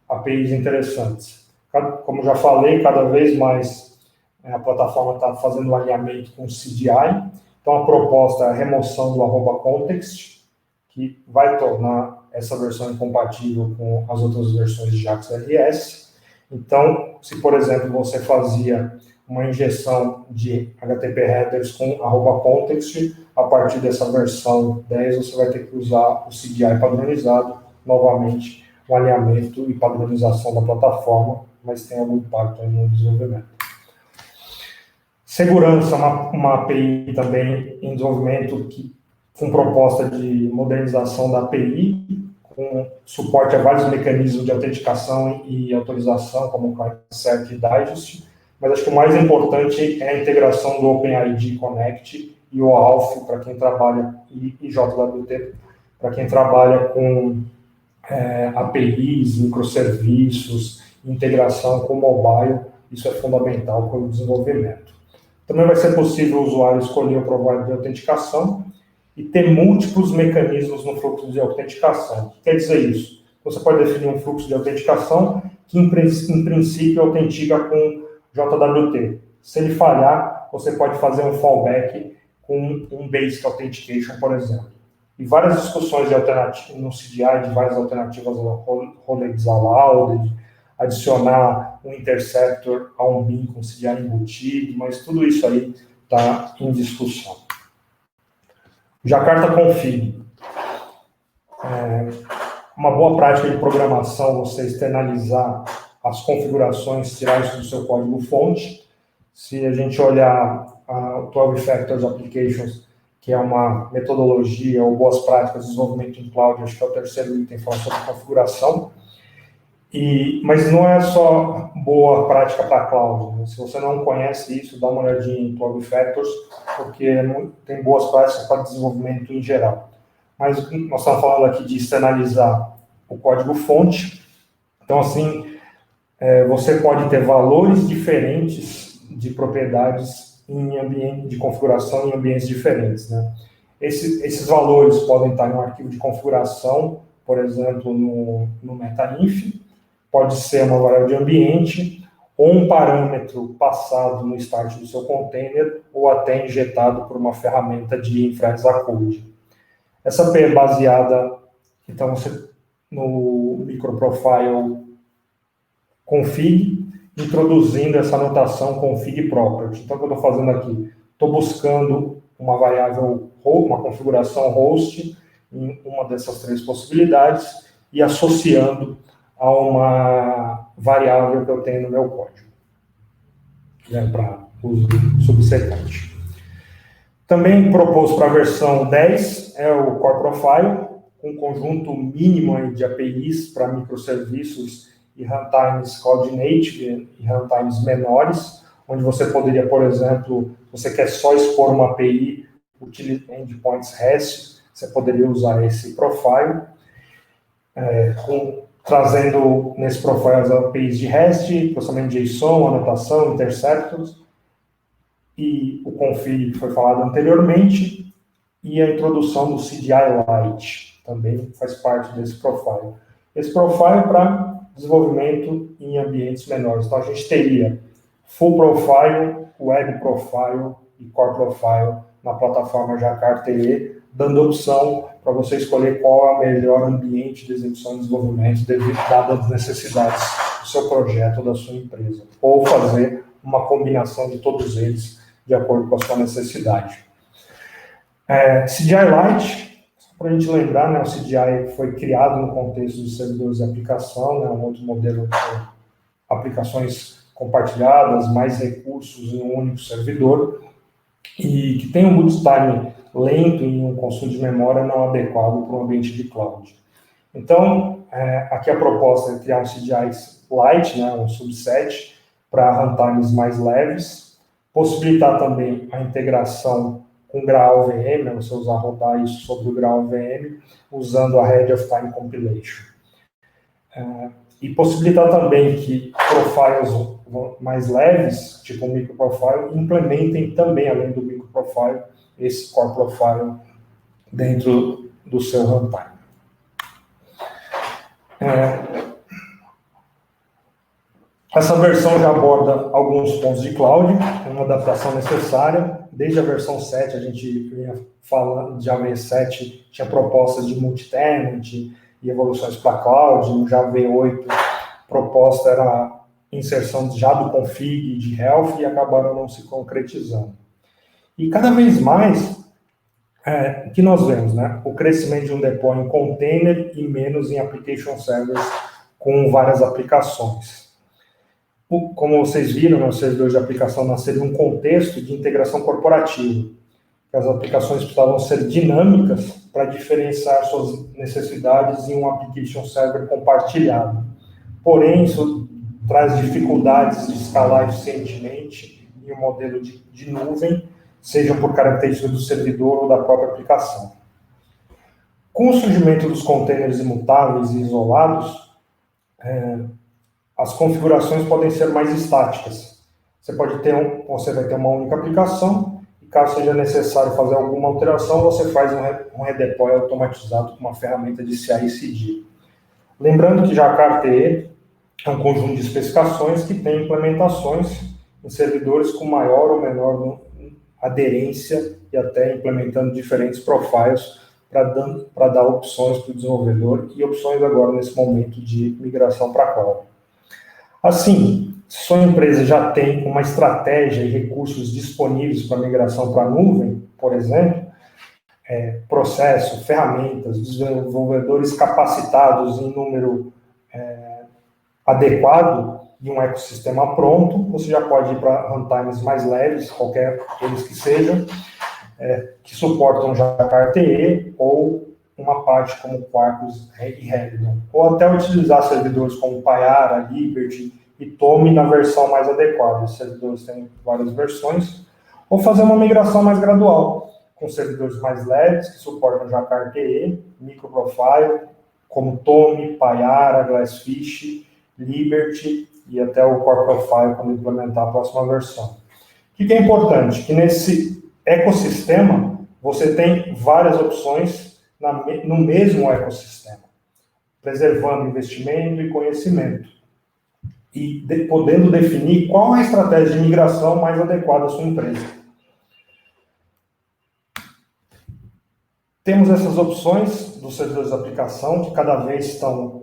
APIs interessantes. Como já falei, cada vez mais a plataforma está fazendo um alinhamento com o CDI. Então, a proposta é a remoção do @context, que vai tornar essa versão incompatível com as outras versões de JAX RS. Então, se, por exemplo, você fazia uma injeção de HTTP headers com @context, a partir dessa versão 10, você vai ter que usar o CDI padronizado, novamente, o alinhamento e padronização da plataforma, mas tem algum impacto aí no desenvolvimento. Segurança, uma API também em desenvolvimento com proposta de modernização da API, com suporte a vários mecanismos de autenticação e autorização, como o ClientServer e Digest, mas acho que o mais importante é a integração do OpenID Connect e o ALF para quem trabalha, e JWT, para quem trabalha com APIs, microserviços, integração com mobile, isso é fundamental para o desenvolvimento. Também vai ser possível o usuário escolher o provider de autenticação e ter múltiplos mecanismos no fluxo de autenticação. O que quer dizer isso? Você pode definir um fluxo de autenticação que, em princípio, autentica com JWT. Se ele falhar, você pode fazer um fallback com um Basic Authentication, por exemplo. E várias discussões de alternativas no CDI, de várias alternativas, Role Disallowed, adicionar um interceptor a um bin com CDI embutido, mas tudo isso aí está em discussão. Jakarta Config. Uma boa prática de programação, você externalizar as configurações, tirar isso do seu código-fonte. Se a gente olhar o 12 Factors Applications, que é uma metodologia ou boas práticas de desenvolvimento em cloud, acho que é o terceiro item, falando sobre configuração. Mas não é só boa prática para cloud, né? Se você não conhece isso, dá uma olhadinha em 12 Factors, porque tem boas práticas para desenvolvimento em geral. Mas nós estamos falando aqui de externalizar o código-fonte. Então, assim, você pode ter valores diferentes de propriedades em ambiente de configuração em ambientes diferentes, né? Esses valores podem estar em um arquivo de configuração, por exemplo, no metainf, pode ser uma variável de ambiente, ou um parâmetro passado no start do seu container, ou até injetado por uma ferramenta de infra as a code. Essa API é baseada, então, no microprofile config, introduzindo essa anotação config property. Então, o que eu estou fazendo aqui? Estou buscando uma variável, uma configuração host, em uma dessas três possibilidades, e associando a uma variável que eu tenho no meu código, né, para uso subsequente. Também proposto para a versão 10 é o Core Profile, um conjunto mínimo de APIs para microserviços e runtimes Cloud Native e runtimes menores, onde você poderia, por exemplo, você quer só expor uma API utilizando endpoints REST, você poderia usar esse profile, trazendo nesse profile as APIs de REST, processamento de JSON, anotação, interceptors, e o config que foi falado anteriormente, e a introdução do CDI Lite, também faz parte desse profile. Esse profile é para desenvolvimento em ambientes menores. Então, a gente teria Full Profile, Web Profile e Core Profile na plataforma Jakarta EE, dando opção para você escolher qual é o melhor ambiente de execução e desenvolvimento, dadas as necessidades do seu projeto ou da sua empresa, ou fazer uma combinação de todos eles de acordo com a sua necessidade. CDI Lite, para a gente lembrar, né, o CDI foi criado no contexto de servidores de aplicação, né, um outro modelo de aplicações compartilhadas, mais recursos em um único servidor, e que tem um boot time lento e um consumo de memória não adequado para um ambiente de cloud. Então, aqui a proposta é criar um CDI Lite, né, um subset, para runtimes mais leves, possibilitar também a integração com Graal VM, né, você usar rodar isso sobre o Graal VM, usando a Head of Time Compilation. E possibilitar também que profiles mais leves, tipo o microprofile, implementem também, além do microprofile, esse core profile dentro do seu runtime. Essa versão já aborda alguns pontos de cloud, é uma adaptação necessária. Desde a versão 7, a gente vinha falando de AV7, tinha propostas de multi-tenant e evoluções para cloud. No Java 8, a proposta era a inserção já do config de health e acabaram não se concretizando. E cada vez mais, o que nós vemos, né? O crescimento de um deploy em container e menos em application servers com várias aplicações. Como vocês viram, os servidores de aplicação nasceram em um contexto de integração corporativa. As aplicações precisavam ser dinâmicas para diferenciar suas necessidades em um application server compartilhado. Porém, isso traz dificuldades de escalar eficientemente em um modelo de nuvem, seja por características do servidor ou da própria aplicação. Com o surgimento dos containers imutáveis e isolados, as configurações podem ser mais estáticas. Você vai ter uma única aplicação, e caso seja necessário fazer alguma alteração, você faz um redeploy automatizado com uma ferramenta de CI/CD. Lembrando que Jakarta TE é um conjunto de especificações que tem implementações em servidores com maior ou menor aderência e até implementando diferentes profiles para dar opções para o desenvolvedor e opções agora nesse momento de migração para cloud. Assim, se sua empresa já tem uma estratégia e recursos disponíveis para migração para a nuvem, por exemplo, processo, ferramentas, desenvolvedores capacitados em número adequado e um ecossistema pronto, você já pode ir para runtimes mais leves, qualquer eles que sejam, que suportam Jakarta TE ou uma parte como Quarkus e Helidon, ou até utilizar servidores como Payara, Liberty e Tome na versão mais adequada. Os servidores têm várias versões, ou fazer uma migração mais gradual, com servidores mais leves que suportam Jakarta TE, microprofile, como Tome, Payara, Glassfish, Liberty e até o Core Profile quando implementar a próxima versão. O que é importante? Que nesse ecossistema você tem várias opções no mesmo ecossistema, preservando investimento e conhecimento, e podendo definir qual é a estratégia de migração mais adequada à sua empresa. Temos essas opções dos servidores de aplicação, que cada vez estão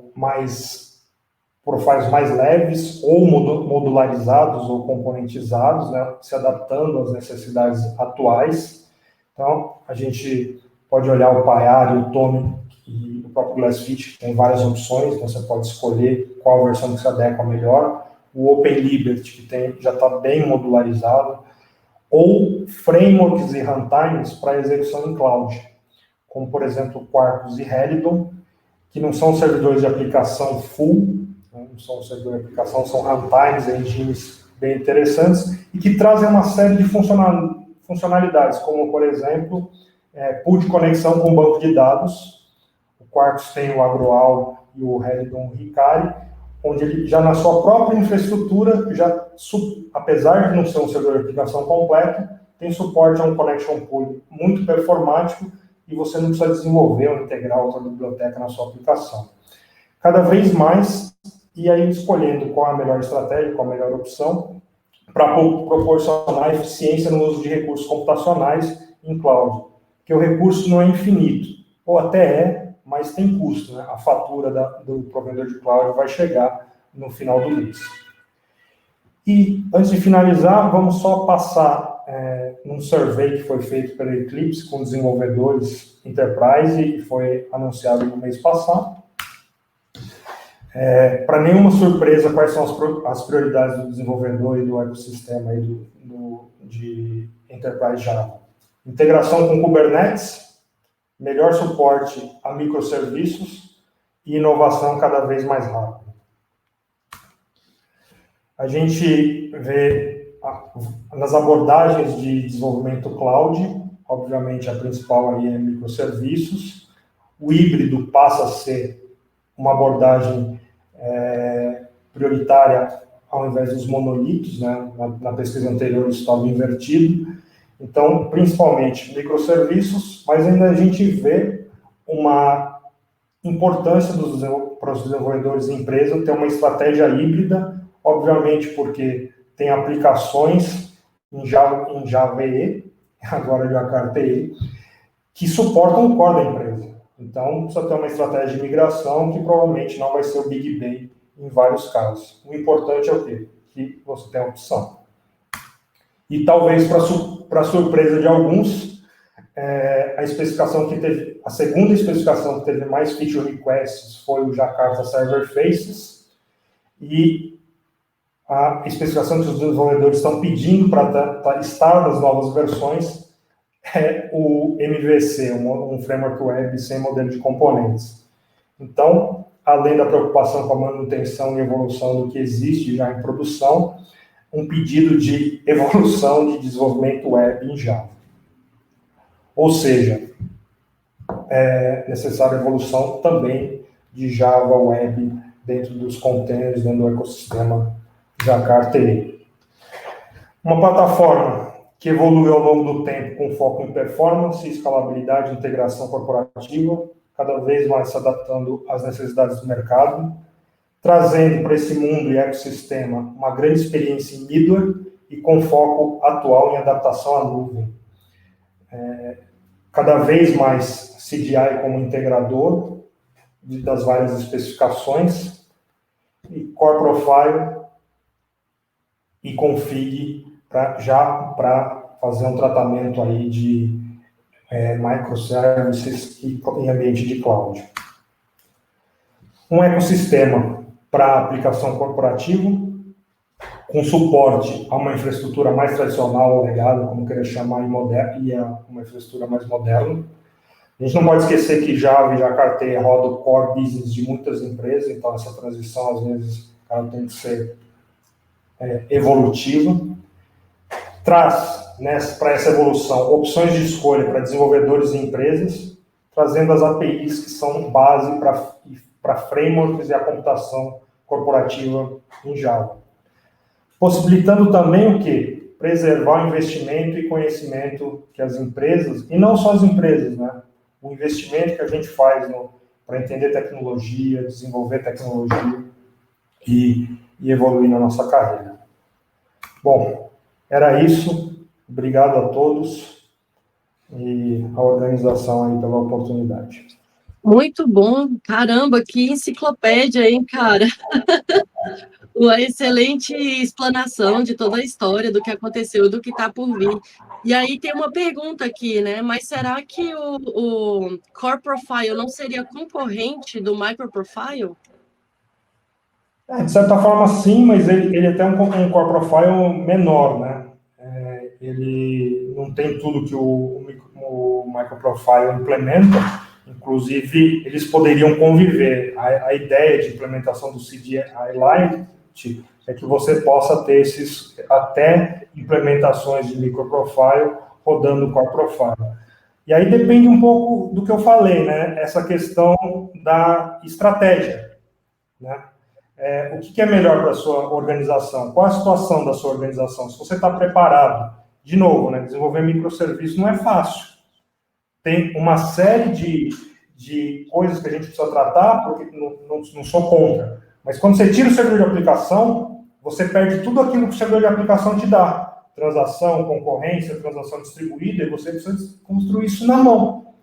profiles mais leves, ou modularizados ou componentizados, né, se adaptando às necessidades atuais. Então, a gente pode olhar o Payara, o Tome e o próprio Glassfish, que tem várias opções, então você pode escolher qual versão que se adequa melhor. O Open Liberty, que já está bem modularizado, ou frameworks e runtimes para execução em cloud, como, por exemplo, Quarkus e Helidon, que não são servidores de aplicação full, não são servidores de aplicação, são runtimes, engines bem interessantes, e que trazem uma série de funcionalidades, como, por exemplo, pool de conexão com banco de dados. O Quarkus tem o Agroal e o Helidon Hikari, onde ele já na sua própria infraestrutura, apesar de não ser um servidor de aplicação completo, tem suporte a um connection pool muito performático e você não precisa desenvolver ou integrar outra biblioteca na sua aplicação. Cada vez mais, e aí escolhendo qual é a melhor estratégia, qual a melhor opção, para proporcionar eficiência no uso de recursos computacionais em cloud. Porque o recurso não é infinito, ou até mas tem custo, né? A fatura do provedor de cloud vai chegar no final do mês. E, antes de finalizar, vamos só passar num survey que foi feito pela Eclipse com desenvolvedores Enterprise e foi anunciado no mês passado. Para nenhuma surpresa, quais são as prioridades do desenvolvedor e do ecossistema aí de Enterprise Java. integração com Kubernetes, melhor suporte a microserviços e inovação cada vez mais rápida. A gente vê nas abordagens de desenvolvimento cloud, obviamente a principal aí é microserviços, o híbrido passa a ser uma abordagem prioritária ao invés dos monolitos, né? Na pesquisa anterior isso estava invertido. Então, principalmente microserviços, mas ainda a gente vê uma importância para os desenvolvedores de empresa ter uma estratégia híbrida, obviamente porque tem aplicações em Java EE, agora Jakarta EE, que suportam o core da empresa. Então, precisa ter uma estratégia de migração que provavelmente não vai ser o Big Bang em vários casos. O importante é o quê? Que você tem a opção. E talvez, para surpresa de alguns, a segunda especificação que teve mais feature requests foi o Jakarta Server Faces, e a especificação que os desenvolvedores estão pedindo para estar nas novas versões é o MVC, um framework web sem modelo de componentes. Então, além da preocupação com a manutenção e evolução do que existe já em produção, um pedido de evolução de desenvolvimento web em Java. Ou seja, é necessária a evolução também de Java Web dentro dos containers, dentro do ecossistema Jakarta EE. Uma plataforma que evoluiu ao longo do tempo com foco em performance, escalabilidade e integração corporativa, cada vez mais se adaptando às necessidades do mercado, trazendo para esse mundo e ecossistema uma grande experiência em middleware e com foco atual em adaptação à nuvem. Cada vez mais CDI como integrador das várias especificações, e Core Profile e Config para fazer um tratamento aí de microservices em ambiente de cloud. Um ecossistema para aplicação corporativa, com suporte a uma infraestrutura mais tradicional ou legada, como querer chamar, e a uma infraestrutura mais moderna. A gente não pode esquecer que Java e Jakarta roda o core business de muitas empresas, então essa transição, às vezes, ela tem que ser evolutiva. Traz, né, para essa evolução, opções de escolha para desenvolvedores e empresas, trazendo as APIs que são base para frameworks e a computação corporativa em Java. Possibilitando também o quê? Preservar o investimento e conhecimento que as empresas, e não só as empresas, né? O investimento que a gente faz para entender tecnologia, desenvolver tecnologia e evoluir na nossa carreira. Bom, era isso. Obrigado a todos e a organização aí pela oportunidade. Muito bom. Caramba, que enciclopédia, hein, cara? Uma excelente explanação de toda a história, do que aconteceu, do que está por vir. E aí tem uma pergunta aqui, né? Mas será que o Core Profile não seria concorrente do Micro Profile? De certa forma, sim, mas ele é até um Core Profile menor, né? Ele não tem tudo que o Micro Profile implementa. Inclusive, eles poderiam conviver. A ideia de implementação do CDI Lite é que você possa ter até implementações de microprofile rodando o Core Profile. E aí depende um pouco do que eu falei, né? Essa questão da estratégia, né? O que é melhor para a sua organização? Qual a situação da sua organização? Se você está preparado, de novo, né? Desenvolver microserviço não é fácil. Tem uma série de coisas que a gente precisa tratar, porque não sou contra. Mas quando você tira o servidor de aplicação, você perde tudo aquilo que o servidor de aplicação te dá. Transação, concorrência, transação distribuída, e você precisa construir isso na mão.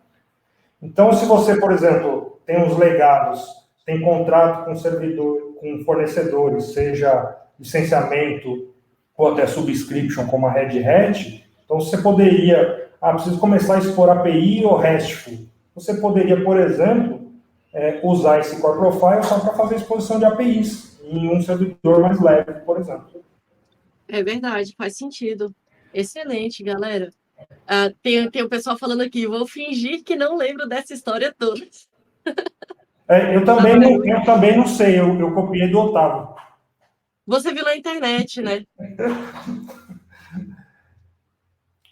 Então, se você, por exemplo, tem uns legados, tem contrato com fornecedores, seja licenciamento ou até subscription, como a Red Hat, então você poderia, preciso começar a expor API ou RESTful. Você poderia, por exemplo, usar esse Core Profile só para fazer exposição de APIs em um servidor mais leve, por exemplo. É verdade, faz sentido. Excelente, galera. Tem o pessoal falando aqui, vou fingir que não lembro dessa história toda. Eu também não sei, eu copiei do Otávio. Você viu na internet, né?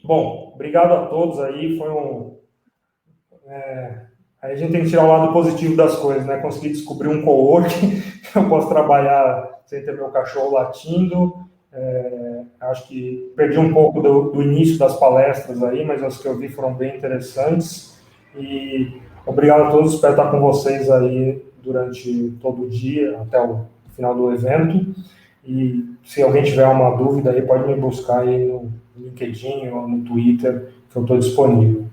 Bom, obrigado a todos aí, foi um... Aí a gente tem que tirar o lado positivo das coisas, né? Consegui descobrir um coworking, eu posso trabalhar sem ter meu cachorro latindo. Acho que perdi um pouco do início das palestras aí, mas as que eu vi foram bem interessantes. E obrigado a todos, espero estar com vocês aí durante todo o dia, até o final do evento. E se alguém tiver uma dúvida aí, pode me buscar aí no LinkedIn ou no Twitter, que eu estou disponível.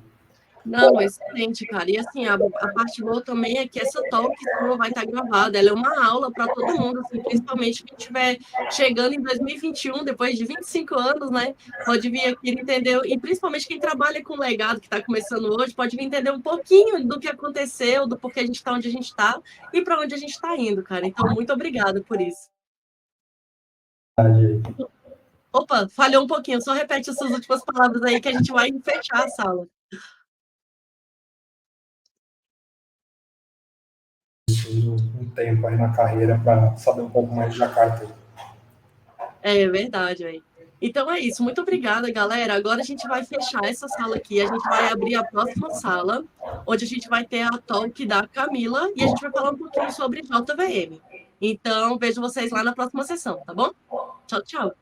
Não, excelente, cara. E assim, a parte boa também é que essa talk sua vai estar gravada. Ela é uma aula para todo mundo, assim, principalmente quem estiver chegando em 2021, depois de 25 anos, né? Pode vir aqui entender, e principalmente quem trabalha com legado, que está começando hoje, pode vir entender um pouquinho do que aconteceu, do porquê a gente está onde a gente está e para onde a gente está indo, cara. Então, muito obrigada por isso. Opa, falhou um pouquinho. Só repete essas últimas palavras aí que a gente vai fechar a sala. Um tempo aí na carreira para saber um pouco mais de Jacarta. É verdade, aí. Então é isso. Muito obrigada, galera. Agora a gente vai fechar essa sala aqui. A gente vai abrir a próxima sala, onde a gente vai ter a talk da Camila e a gente vai falar um pouquinho sobre JVM. Então, vejo vocês lá na próxima sessão, tá bom? Tchau, tchau.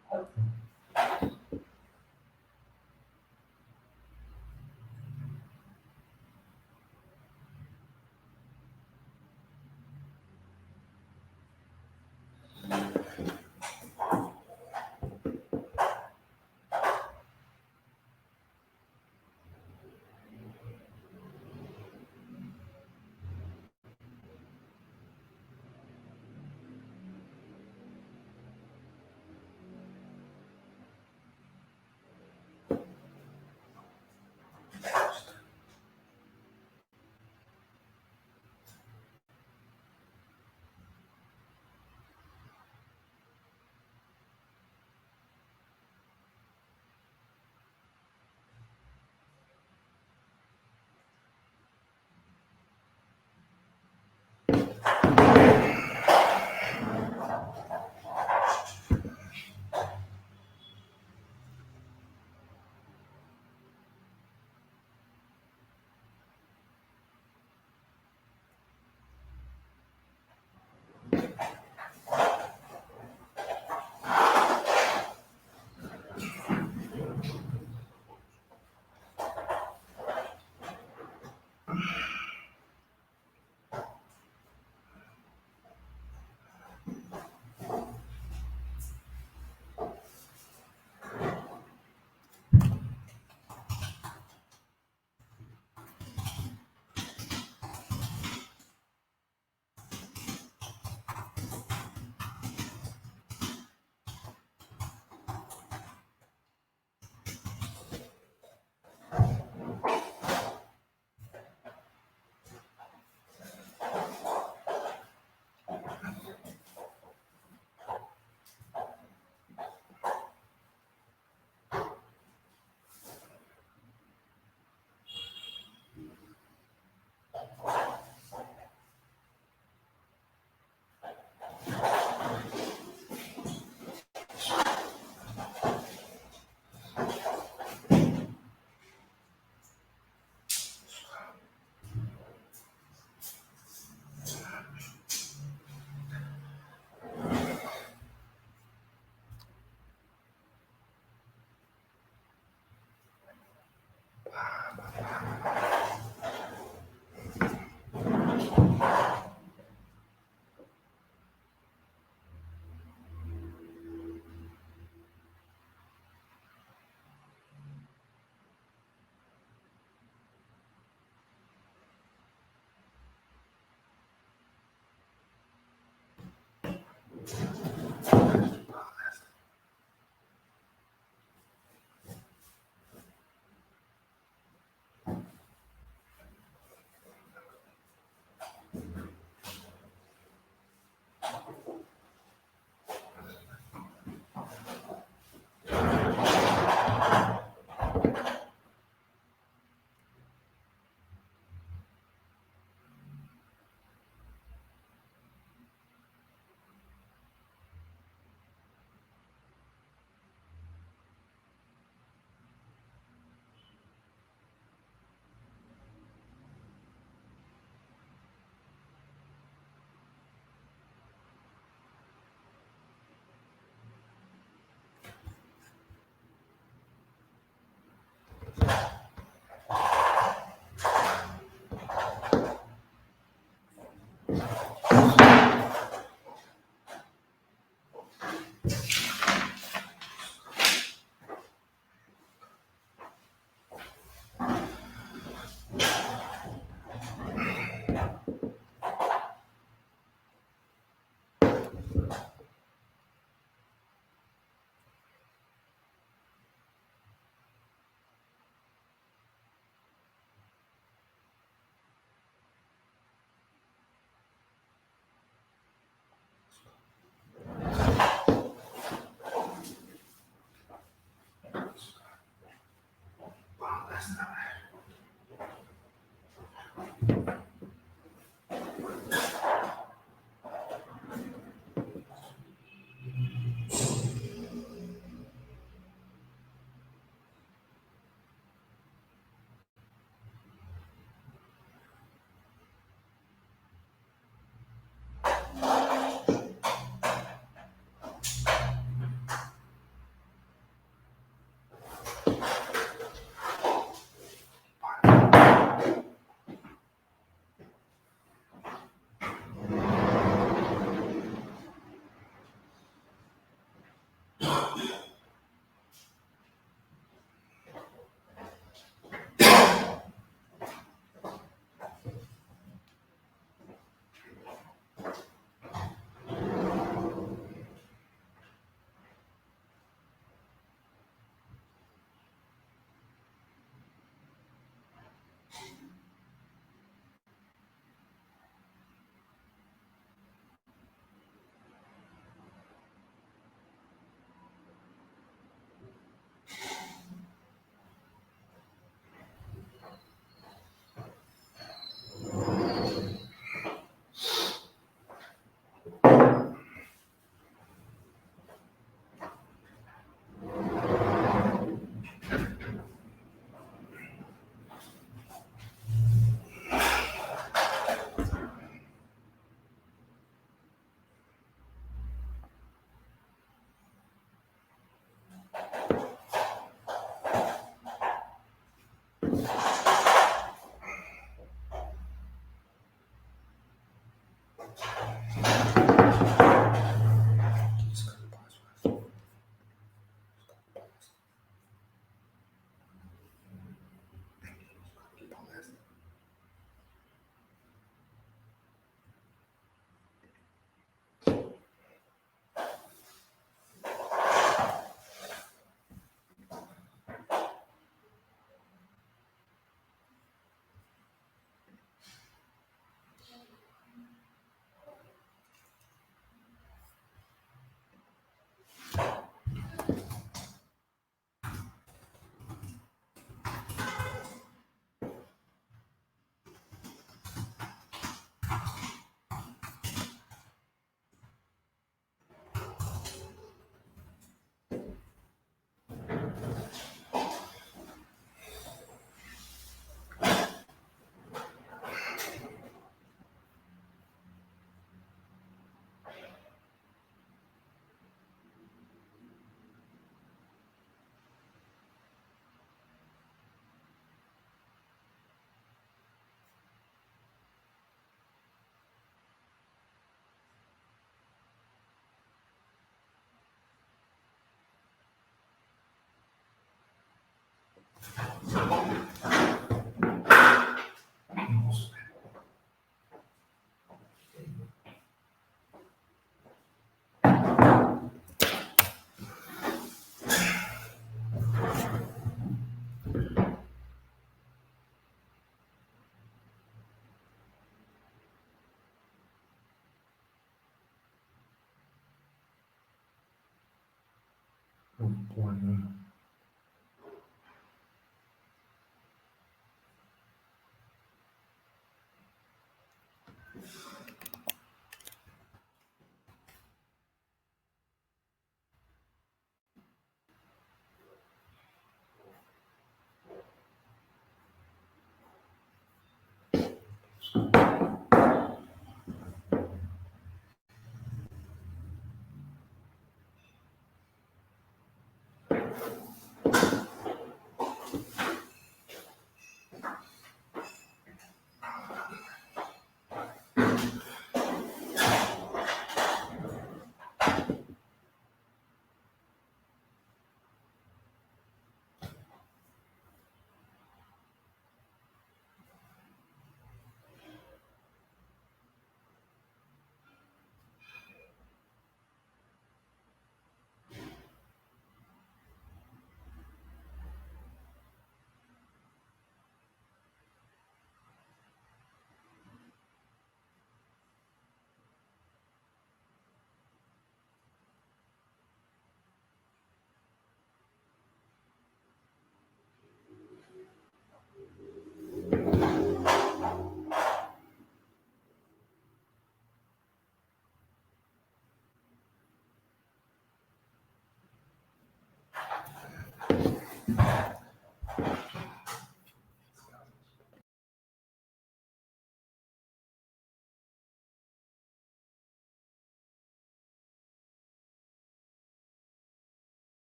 Porra,